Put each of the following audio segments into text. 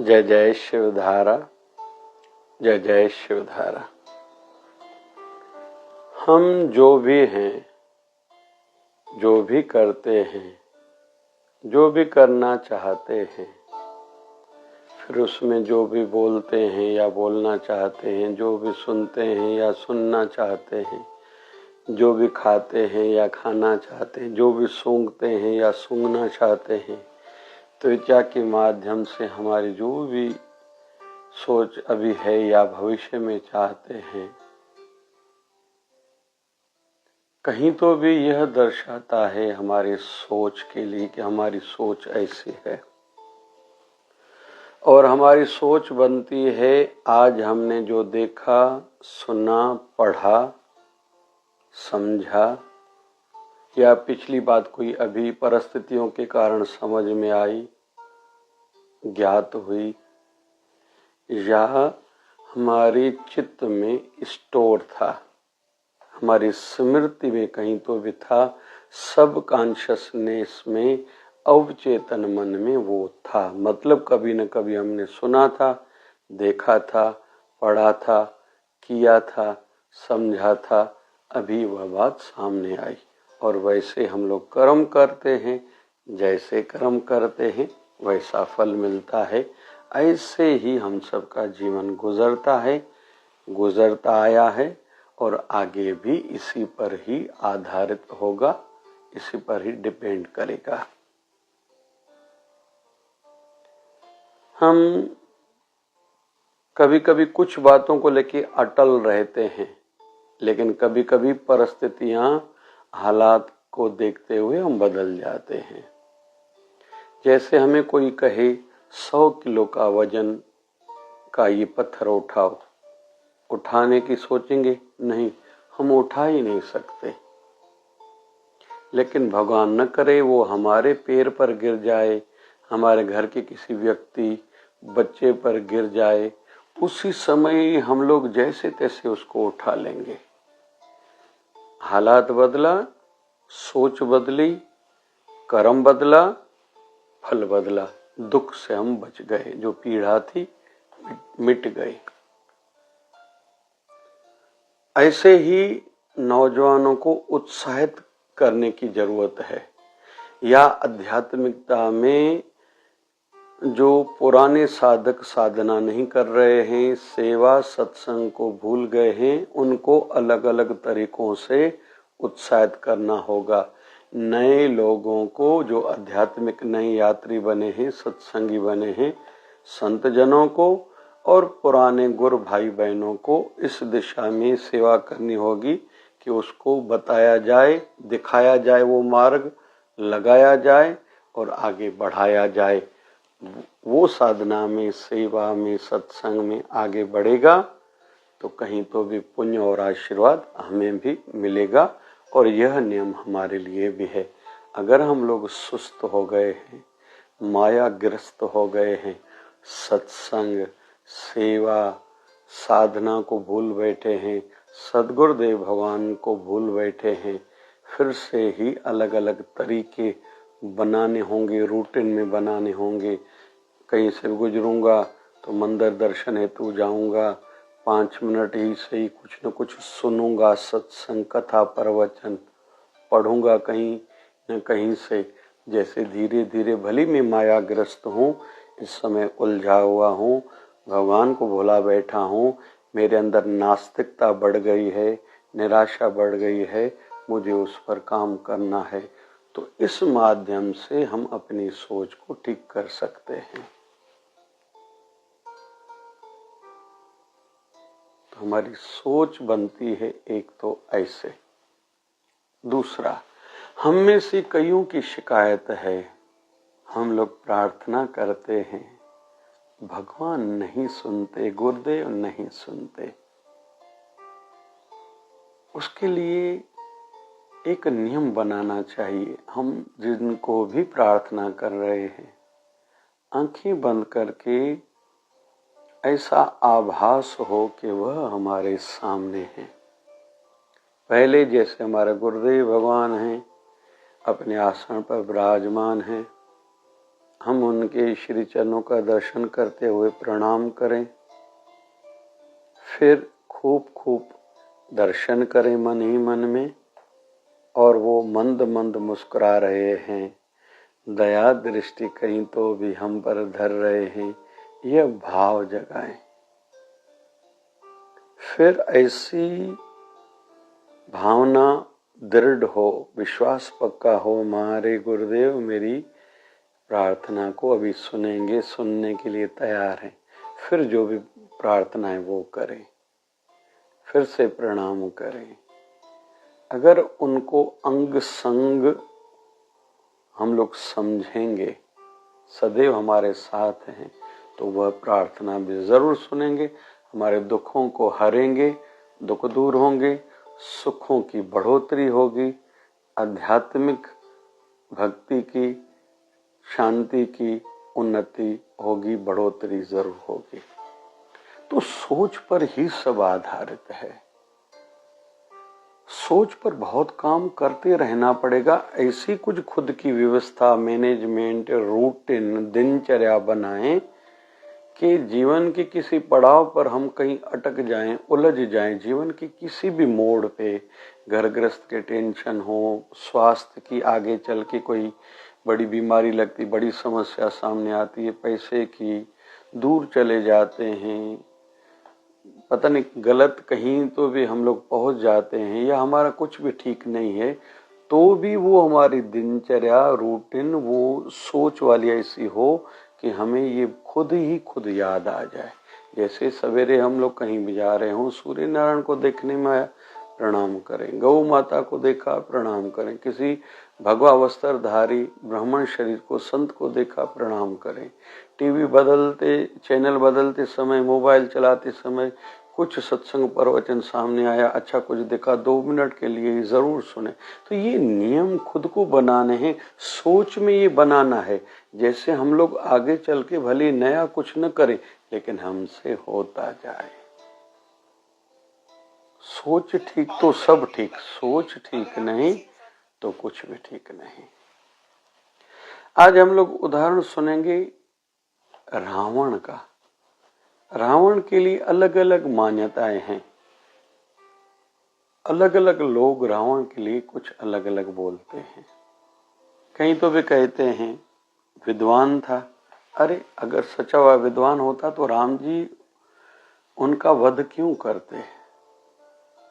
जय जय शिवधारा, जय जय शिवधारा। हम जो भी हैं, जो भी करते हैं, जो भी करना चाहते हैं, फिर उसमें जो भी बोलते हैं या बोलना चाहते हैं, जो भी सुनते हैं या सुनना चाहते हैं, जो भी खाते हैं या खाना चाहते हैं, जो भी सूंघते हैं या सूंघना चाहते हैं, त्वचा के माध्यम से हमारी जो भी सोच अभी है या भविष्य में चाहते हैं, कहीं तो भी यह दर्शाता है हमारी सोच के लिए कि हमारी सोच ऐसी है। और हमारी सोच बनती है आज हमने जो देखा, सुना, पढ़ा, समझा, या पिछली बात कोई अभी परिस्थितियों के कारण समझ में आई, ज्ञात हुई, या हमारी चित्त में स्टोर था, हमारी स्मृति में कहीं तो भी था, सब कॉन्शियसनेस में, अवचेतन मन में वो था। मतलब कभी न कभी हमने सुना था, देखा था, पढ़ा था, किया था, समझा था, अभी वह बात सामने आई। और वैसे हम लोग कर्म करते हैं, जैसे कर्म करते हैं वैसा फल मिलता है। ऐसे ही हम सबका जीवन गुजरता है, गुजरता आया है और आगे भी इसी पर ही आधारित होगा, इसी पर ही डिपेंड करेगा। हम कभी कभी कुछ बातों को लेके अटल रहते हैं, लेकिन कभी कभी परिस्थितियां, हालात को देखते हुए हम बदल जाते हैं। जैसे हमें कोई कहे 100 किलो का वजन का ये पत्थर उठाओ, उठाने की सोचेंगे, नहीं, हम उठा ही नहीं सकते। लेकिन भगवान न करे वो हमारे पैर पर गिर जाए, हमारे घर के किसी व्यक्ति, बच्चे पर गिर जाए, उसी समय हम लोग जैसे तैसे उसको उठा लेंगे। हालात बदला, सोच बदली, कर्म बदला, फल बदला, दुख से हम बच गए, जो पीड़ा थी मिट गई। ऐसे ही नौजवानों को उत्साहित करने की जरूरत है। या आध्यात्मिकता में जो पुराने साधक साधना नहीं कर रहे हैं, सेवा सत्संग को भूल गए हैं, उनको अलग अलग तरीकों से उत्साहित करना होगा। नए लोगों को जो आध्यात्मिक नए यात्री बने हैं, सत्संगी बने हैं, संत जनों को और पुराने गुरु भाई बहनों को इस दिशा में सेवा करनी होगी कि उसको बताया जाए, दिखाया जाए, वो मार्ग लगाया जाए और आगे बढ़ाया जाए। वो साधना में, सेवा में, सत्संग में आगे बढ़ेगा तो कहीं तो भी पुण्य और आशीर्वाद हमें भी मिलेगा। और यह नियम हमारे लिए भी है। अगर हम लोग सुस्त हो गए हैं, मायाग्रस्त हो गए हैं, सत्संग, सेवा, साधना को भूल बैठे हैं, सद्गुरुदेव भगवान को भूल बैठे हैं, फिर से ही अलग अलग तरीके बनाने होंगे, रूटीन में बनाने होंगे। कहीं से गुजरूंगा तो मंदिर दर्शन हेतु जाऊंगा, 5 मिनट ही सही कुछ न कुछ सुनूंगा, सत्संग, कथा, प्रवचन पढ़ूंगा कहीं न कहीं से। जैसे धीरे धीरे भली मैं मायाग्रस्त हूँ, इस समय उलझा हुआ हूँ, भगवान को भुला बैठा हूँ, मेरे अंदर नास्तिकता बढ़ गई है, निराशा बढ़ गई है, मुझे उस पर काम करना है। तो इस माध्यम से हम अपनी सोच को ठीक कर सकते हैं। तो हमारी सोच बनती है एक तो ऐसे। दूसरा, हम में से कईयों की शिकायत है, हम लोग प्रार्थना करते हैं, भगवान नहीं सुनते, गुरुदेव नहीं सुनते। उसके लिए एक नियम बनाना चाहिए। हम जिनको भी प्रार्थना कर रहे हैं, आंखें बंद करके ऐसा आभास हो कि वह हमारे सामने है। पहले जैसे हमारे गुरुदेव भगवान हैं, अपने आसन पर विराजमान हैं, हम उनके श्री चरणों का दर्शन करते हुए प्रणाम करें। फिर खूब खूब दर्शन करें मन ही मन में, और वो मंद मंद मुस्कुरा रहे हैं, दया दृष्टि कहीं तो भी हम पर धर रहे हैं, यह भाव जगाएं। फिर ऐसी भावना दृढ़ हो, विश्वास पक्का हो, हमारे गुरुदेव मेरी प्रार्थना को अभी सुनेंगे, सुनने के लिए तैयार हैं। फिर जो भी प्रार्थना है वो करें, फिर से प्रणाम करें। अगर उनको अंग संग हम लोग समझेंगे, सदैव हमारे साथ हैं, तो वह प्रार्थना भी जरूर सुनेंगे, हमारे दुखों को हरेंगे, दुख दूर होंगे, सुखों की बढ़ोतरी होगी, आध्यात्मिक भक्ति की, शांति की उन्नति होगी, बढ़ोतरी जरूर होगी। तो सोच पर ही सब आधारित है। सोच पर बहुत काम करते रहना पड़ेगा। ऐसी कुछ खुद की व्यवस्था, मैनेजमेंट, रूटीन, दिनचर्या बनाएं कि जीवन के किसी पड़ाव पर हम कहीं अटक जाएं, उलझ जाएं। जीवन के किसी भी मोड़ पे, घर गृहस्थ के टेंशन हो, स्वास्थ्य की आगे चल के कोई बड़ी बीमारी लगती, बड़ी समस्या सामने आती है, पैसे की, दूर चले जाते हैं, पता नहीं गलत कहीं तो भी हम लोग पहुंच जाते हैं, या हमारा कुछ भी ठीक नहीं है, तो भी वो हमारी दिनचर्या, रूटीन, वो सोच वाली ऐसी हो कि हमें ये खुद ही खुद याद आ जाए। जैसे सवेरे हम लोग कहीं भी जा रहे हों, सूर्य नारायण को देखने में आया, प्रणाम करें, गौ माता को देखा, प्रणाम करें, किसी भगवा वस्त्रधारी ब्राह्मण शरीर को, संत को देखा, प्रणाम करें। टीवी बदलते, चैनल बदलते समय, मोबाइल चलाते समय कुछ सत्संग प्रवचन सामने आया, अच्छा कुछ देखा, 2 मिनट के लिए जरूर सुने। तो ये नियम खुद को बनाने हैं, सोच में ये बनाना है, जैसे हम लोग आगे चल के भले नया कुछ न करें, लेकिन हमसे होता जाए। सोच ठीक तो सब ठीक, सोच ठीक नहीं तो कुछ भी ठीक नहीं। आज हम लोग उदाहरण सुनेंगे रावण का। रावण के लिए अलग अलग मान्यताएं हैं, अलग अलग लोग रावण के लिए कुछ अलग अलग बोलते हैं। कहीं तो वे कहते हैं विद्वान था। अरे अगर सच्चा हुआ विद्वान होता तो राम जी उनका वध क्यों करते?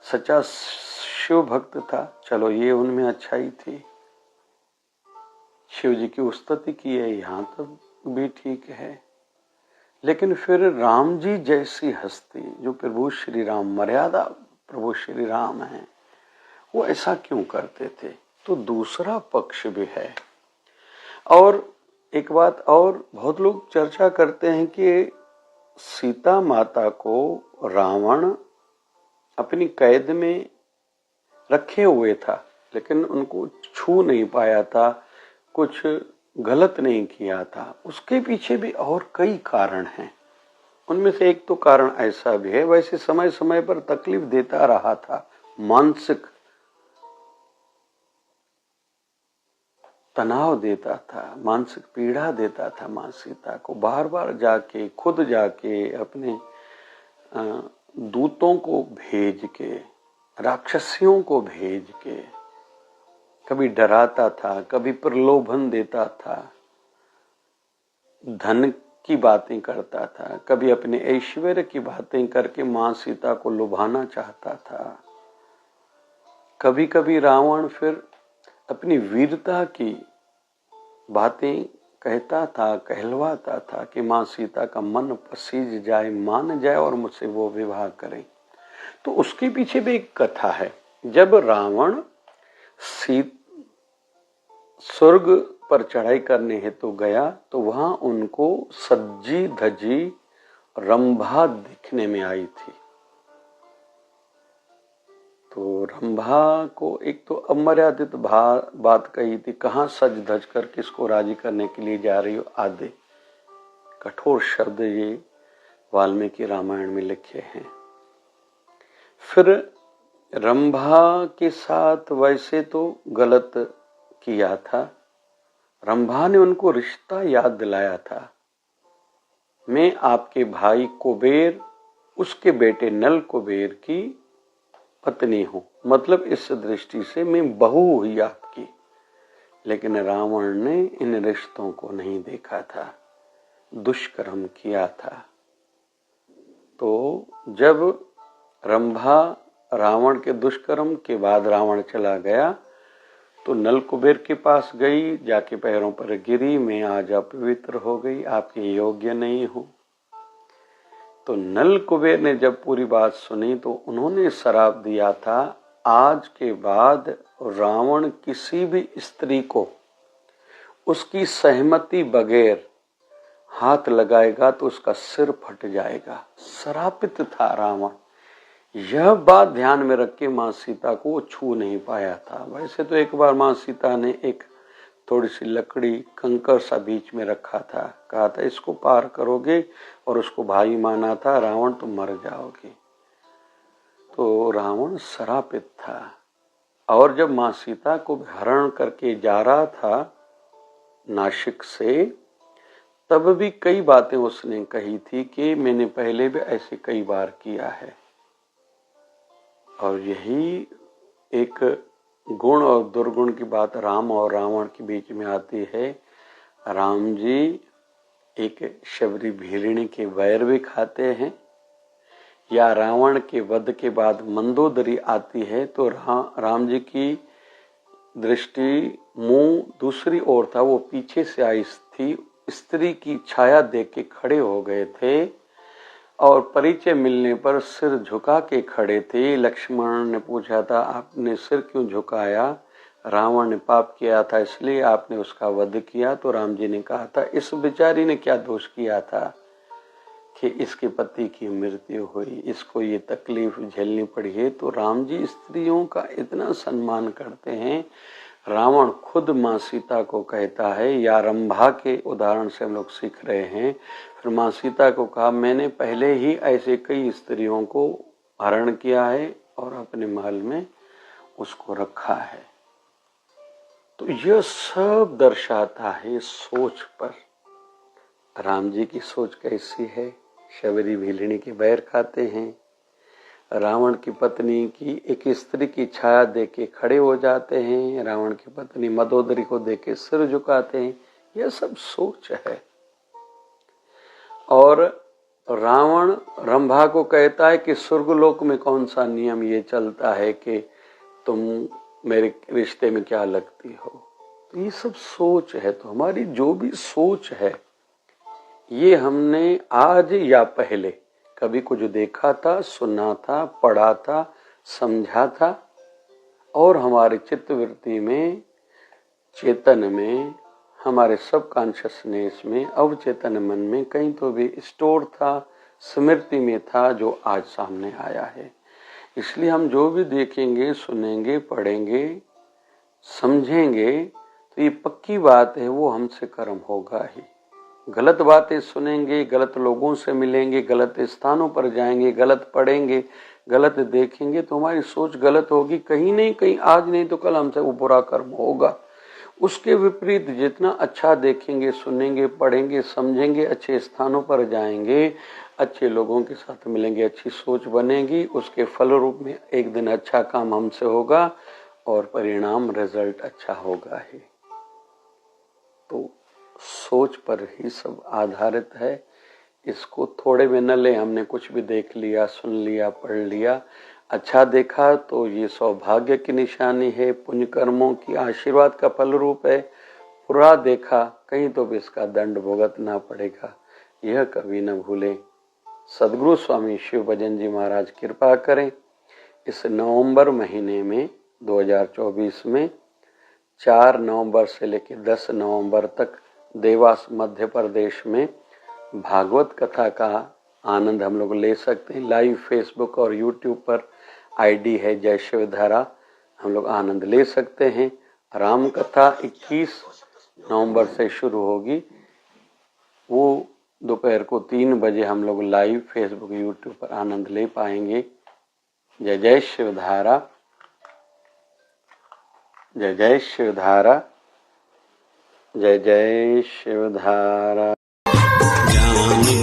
सच्चा शिव भक्त था, चलो ये उनमें अच्छाई थी, शिव जी की उस्तति की है, यहां तक भी ठीक है। लेकिन फिर राम जी जैसी हस्ती, जो प्रभु श्री राम, मर्यादा प्रभु श्री राम है, वो ऐसा क्यों करते थे? तो दूसरा पक्ष भी है। और एक बात और, बहुत लोग चर्चा करते हैं कि सीता माता को रावण अपनी कैद में रखे हुए था, लेकिन उनको छू नहीं पाया था, कुछ गलत नहीं किया था। उसके पीछे भी और कई कारण हैं। उनमें से एक तो कारण ऐसा भी है, वैसे समय समय पर तकलीफ देता रहा था, मानसिक तनाव देता था, मानसिक पीड़ा देता था मां सीता को। बार बार जाके, खुद जाके, अपने दूतों को भेज के, राक्षसियों को भेज के, कभी डराता था, कभी प्रलोभन देता था, धन की बातें करता था, कभी अपने ऐश्वर्य की बातें करके मां सीता को लुभाना चाहता था। कभी कभी रावण फिर अपनी वीरता की बातें कहता था, कहलवाता था कि मां सीता का मन पसीज जाए, मान जाए और मुझसे वो विवाह करे। तो उसके पीछे भी एक कथा है। जब रावण स्वर्ग पर चढ़ाई करने हेतु गया, तो वहां उनको सज्जी धजी रंभा दिखने में आई थी। तो रंभा को एक तो अमर्यादित बात कही थी, कहां सज धज कर किसको राजी करने के लिए जा रही हो, आदि कठोर शब्द ये वाल्मीकि रामायण में लिखे हैं। फिर रंभा के साथ वैसे तो गलत किया था, रंभा ने उनको रिश्ता याद दिलाया था। मैं आपके भाई कुबेर, उसके बेटे नल कुबेर की पत्नी हूं, मतलब इस दृष्टि से मैं बहू हुई आपकी। लेकिन रावण ने इन रिश्तों को नहीं देखा था, दुष्कर्म किया था। तो जब रंभा रावण के दुष्कर्म के बाद रावण चला गया तो नल कुबेर के पास गई, जाके पैरों पर गिरी, मैं आज अपवित्र हो गई, आपके योग्य नहीं हूं। तो नल कुबेर ने जब पूरी बात सुनी तो उन्होंने श्राप दिया था, आज के बाद रावण किसी भी स्त्री को उसकी सहमति बगैर हाथ लगाएगा तो उसका सिर फट जाएगा। श्रापित था रावण। यह बात ध्यान में रख के मां सीता को छू नहीं पाया था। वैसे तो एक बार मां सीता ने एक थोड़ी सी लकड़ी कंकर सा बीच में रखा था, कहा था इसको पार करोगे और उसको भाई माना था रावण, तुम मर जाओगे। तो रावण श्रापित था। और जब मां सीता को हरण करके जा रहा था नासिक से, तब भी कई बातें उसने कही थी कि मैंने पहले भी ऐसे कई बार किया है। और यही एक गुण और दुर्गुण की बात राम और रावण के बीच में आती है। राम जी एक शबरी भीलनी के वैर भी खाते हैं, या रावण के वध के बाद मंदोदरी आती है तो राम जी की दृष्टि मुंह दूसरी ओर था, वो पीछे से आई थी, स्त्री की छाया देख के खड़े हो गए थे और परिचय मिलने पर सिर झुका के खड़े थे। लक्ष्मण ने पूछा था आपने सिर क्यों झुकाया? रावण ने पाप किया था इसलिए आपने उसका वध किया। तो राम जी ने कहा था इस बेचारी ने क्या दोष किया था कि इसके पति की मृत्यु हुई, इसको ये तकलीफ झेलनी पड़ी है। तो राम जी स्त्रियों का इतना सम्मान करते हैं। रावण खुद मां सीता को कहता है, या रंभा के उदाहरण से हम लोग सीख रहे हैं। फिर मां सीता को कहा मैंने पहले ही ऐसे कई स्त्रियों को हरण किया है और अपने महल में उसको रखा है। तो यह सब दर्शाता है सोच पर। राम जी की सोच कैसी है? शबरी भीलनी के बैर खाते हैं, रावण की पत्नी की एक स्त्री की छाया देख के खड़े हो जाते हैं, रावण की पत्नी मंदोदरी को देख के सिर झुकाते हैं। यह सब सोच है। और रावण रंभा को कहता है कि स्वर्गलोक में कौन सा नियम ये चलता है कि तुम मेरे रिश्ते में क्या लगती हो। तो ये सब सोच है। तो हमारी जो भी सोच है ये हमने आज या पहले कभी कुछ देखा था, सुना था, पढ़ा था, समझा था, और हमारे चित्तवृत्ति में, चेतन में, हमारे सब कॉन्शियसनेस में, अवचेतन मन में कहीं तो भी स्टोर था, स्मृति में था, जो आज सामने आया है। इसलिए हम जो भी देखेंगे, सुनेंगे, पढ़ेंगे, समझेंगे तो ये पक्की बात है वो हमसे कर्म होगा ही। गलत बातें सुनेंगे, गलत लोगों से मिलेंगे, गलत स्थानों पर जाएंगे, गलत पढ़ेंगे, गलत देखेंगे तो हमारी सोच गलत होगी। कहीं नहीं कहीं आज नहीं तो कल हमसे वो बुरा कर्म होगा। उसके विपरीत जितना अच्छा देखेंगे, सुनेंगे, पढ़ेंगे, समझेंगे, अच्छे स्थानों पर जाएंगे, अच्छे लोगों के साथ मिलेंगे, अच्छी सोच बनेगी, उसके फल रूप में एक दिन अच्छा काम हमसे होगा और परिणाम रिजल्ट अच्छा होगा ही। तो सोच पर ही सब आधारित है। इसको थोड़े में न ले, हमने कुछ भी देख लिया, सुन लिया, पढ़ लिया, अच्छा देखा तो ये सौभाग्य की निशानी है, पुण्य कर्मों की आशीर्वाद का फल रूप है। बुरा देखा कहीं तो भी इसका दंड भुगतना पड़ेगा, यह कभी न भूलें। सदगुरु स्वामी शिव भजन जी महाराज कृपा करें। इस नवंबर महीने में 2024 में 4 नवंबर से लेकर 10 नवंबर तक देवास मध्य प्रदेश में भागवत कथा का आनंद हम लोग ले सकते हैं। लाइव फेसबुक और यूट्यूब पर आईडी है जय शिवधारा, हम लोग आनंद ले सकते हैं। राम कथा 21 नवंबर से शुरू होगी, वो दोपहर को 3 बजे हम लोग लाइव फेसबुक यूट्यूब पर आनंद ले पाएंगे। जय जय शिवधारा, जय जय शिवधारा, जय जय शिवधारा। ज्ञान